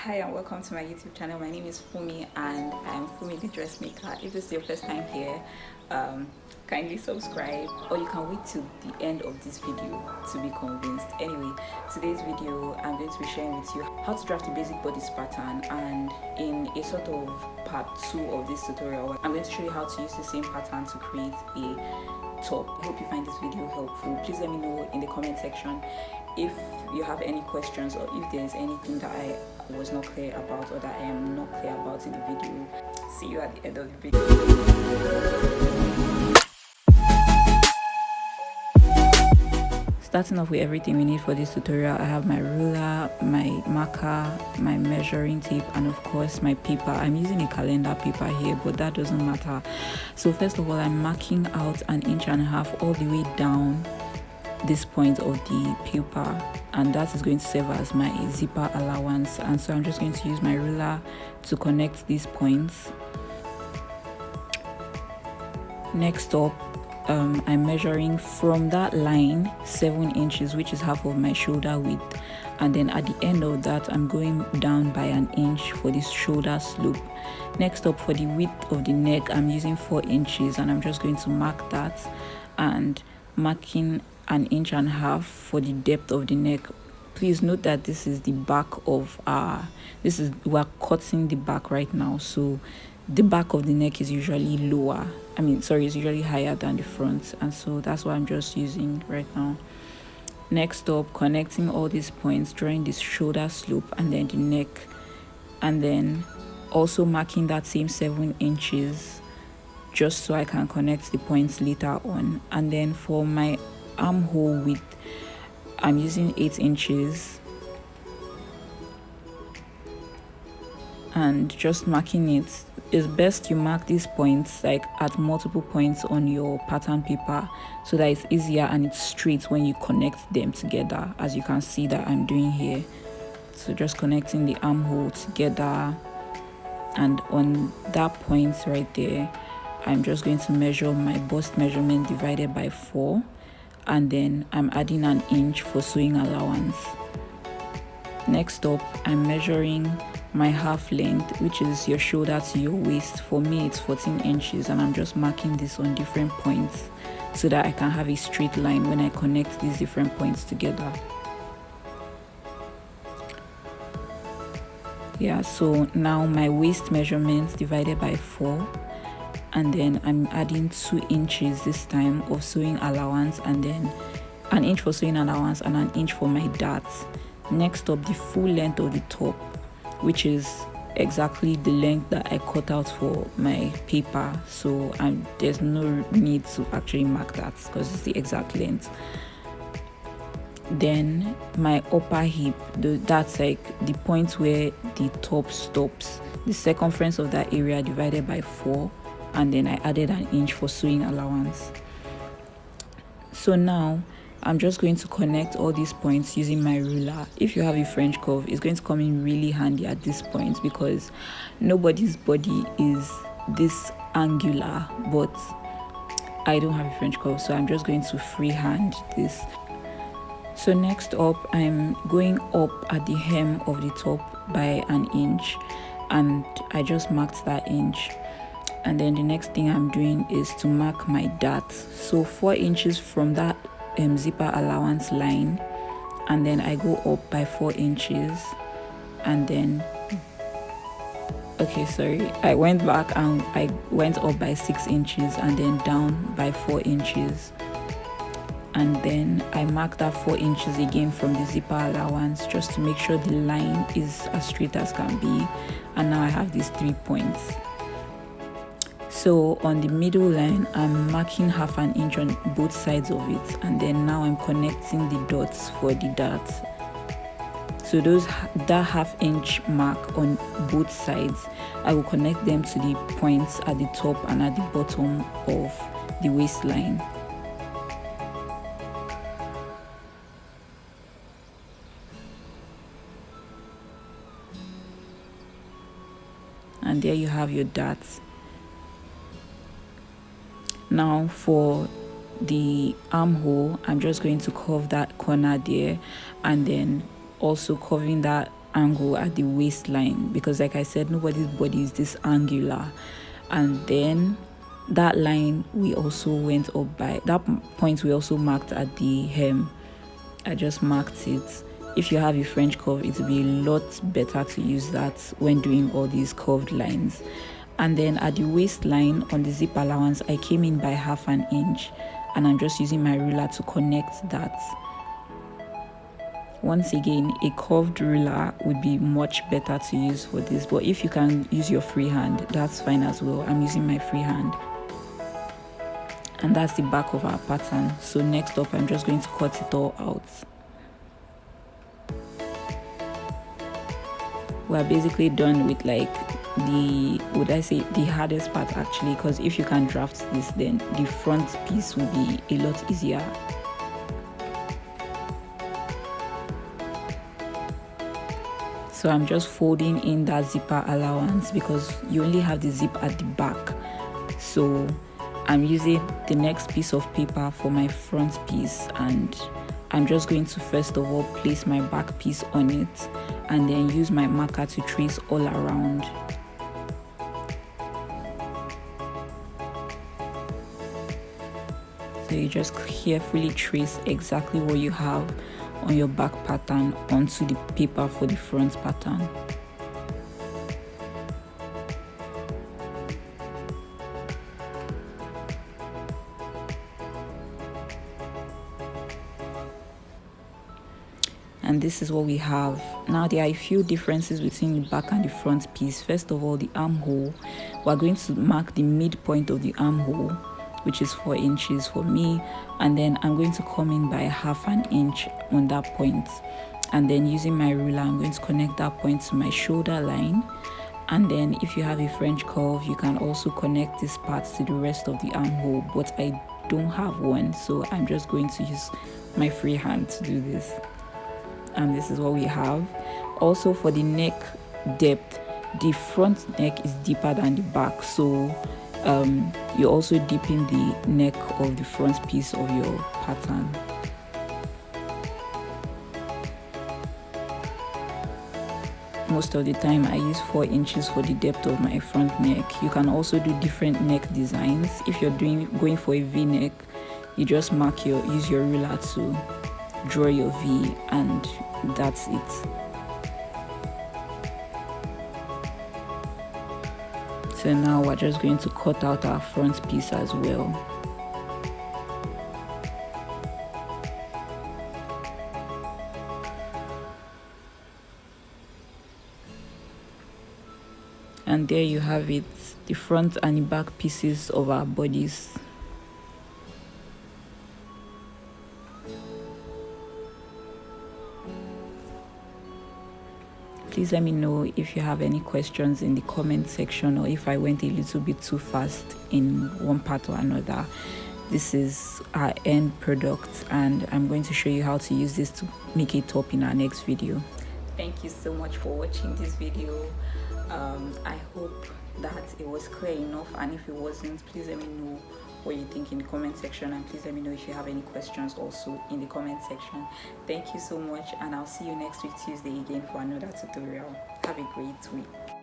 Hi and welcome to my YouTube channel. My name is Fumi and I'm Fumi the Dressmaker. If this is your first time here, kindly subscribe, or you can wait till the end of this video to be convinced. Anyway, today's video I'm going to be sharing with you how to draft a basic bodice pattern, and in a sort of part 2 of this tutorial I'm going to show you how to use the same pattern to create a top. I hope you find this video helpful. Please let me know in the comment section if you have any questions or if there's anything that I was not clear about or that I am not clear about in the video. See you at the end of the video. Starting off with everything we need for this tutorial, I have my ruler, my marker, my measuring tape, and of course my paper. I'm using a calendar paper here, but that doesn't matter. So first of all, I'm marking out 1.5 inches all the way down this point of the paper, and that is going to serve as my zipper allowance. And so I'm just going to use my ruler to connect these points. Next up, I'm measuring from that line 7 inches, which is half of my shoulder width, and then at the end of that I'm going down by 1 inch for this shoulder slope. Next up, for the width of the neck, I'm using 4 inches, and I'm just going to mark that and marking 1.5 inches for the depth of the neck. Please note that this is the back of we're cutting the back right now, so the back of the neck is usually is usually higher than the front, and so that's what I'm just using right now. Next up, connecting all these points, drawing this shoulder slope and then the neck, and then also marking that same 7 inches just so I can connect the points later on. And then for my armhole width, I'm using 8 inches and just marking it. It's best you mark these points like at multiple points on your pattern paper so that it's easier and it's straight when you connect them together, as you can see that I'm doing here. So just connecting the armhole together, and on that point right there I'm just going to measure my bust measurement divided by 4, and then I'm adding 1 inch for sewing allowance. Next up, I'm measuring my half length, which is your shoulder to your waist. For me it's 14 inches, and I'm just marking this on different points so that I can have a straight line when I connect these different points together. Yeah, so now my waist measurement divided by 4, and then I'm adding 2 inches this time of sewing allowance, and then 1 inch for sewing allowance and 1 inch for my darts. Next up, the full length of the top, which is exactly the length that I cut out for my paper, so there's no need to actually mark that because it's the exact length. Then my upper hip, that's like the point where the top stops, the circumference of that area divided by 4, and then I added 1 inch for sewing allowance. So now I'm just going to connect all these points using my ruler. If you have a French curve, it's going to come in really handy at this point because nobody's body is this angular, but I don't have a French curve, so I'm just going to freehand this. So next up, I'm going up at the hem of the top by 1 inch, and I just marked that inch. And then the next thing I'm doing is to mark my dart. So 4 inches from that zipper allowance line, and then I go up by 4 inches, and then I went back and I went up by 6 inches and then down by 4 inches, and then I mark that 4 inches again from the zipper allowance just to make sure the line is as straight as can be. And now I have these 3 points. So on the middle line, I'm marking 0.5 inch on both sides of it, and then now I'm connecting the dots for the darts. So that 0.5 inch mark on both sides, I will connect them to the points at the top and at the bottom of the waistline. And there you have your darts. Now for the armhole, I'm just going to curve that corner there, and then also curving that angle at the waistline, because like I said, nobody's body is this angular. And then that line we also went up by, that point we also marked at the hem. I just marked it. If you have a French curve, it will be a lot better to use that when doing all these curved lines. And then at the waistline on the zip allowance, I came in by 1/2 inch, and I'm just using my ruler to connect that. Once again, a curved ruler would be much better to use for this, but if you can use your free hand, that's fine as well. I'm using my free hand. And that's the back of our pattern. So next up, I'm just going to cut it all out. We're basically done with like the hardest part actually, because if you can draft this, then the front piece will be a lot easier. So I'm just folding in that zipper allowance because you only have the zip at the back. So I'm using the next piece of paper for my front piece, and I'm just going to first of all place my back piece on it and then use my marker to trace all around. So you just carefully trace exactly what you have on your back pattern onto the paper for the front pattern. And this is what we have. Now there are a few differences between the back and the front piece. First of all, the armhole. We're going to mark the midpoint of the armhole, which is 4 inches for me, and then I'm going to come in by 1/2 inch on that point, and then using my ruler I'm going to connect that point to my shoulder line. And then if you have a French curve, you can also connect this part to the rest of the armhole, but I don't have one, so I'm just going to use my free hand to do this. And this is what we have. Also for the neck depth, the front neck is deeper than the back, so you're also dipping the neck of the front piece of your pattern. Most of the time I use 4 inches for the depth of my front neck. You can also do different neck designs. If you're going for a V-neck, you just use your ruler to draw your V, and that's it. So now we're just going to cut out our front piece as well. And there you have it, the front and the back pieces of our bodies. Please let me know if you have any questions in the comment section, or if I went a little bit too fast in one part or another. This is our end product, and I'm going to show you how to use this to make a top in our next video. Thank you so much for watching this video. I hope that it was clear enough, and if it wasn't, please let me know what you think in the comment section, and please let me know if you have any questions also in the comment section. Thank you so much, and I'll see you next week Tuesday again for another tutorial. Have a great week.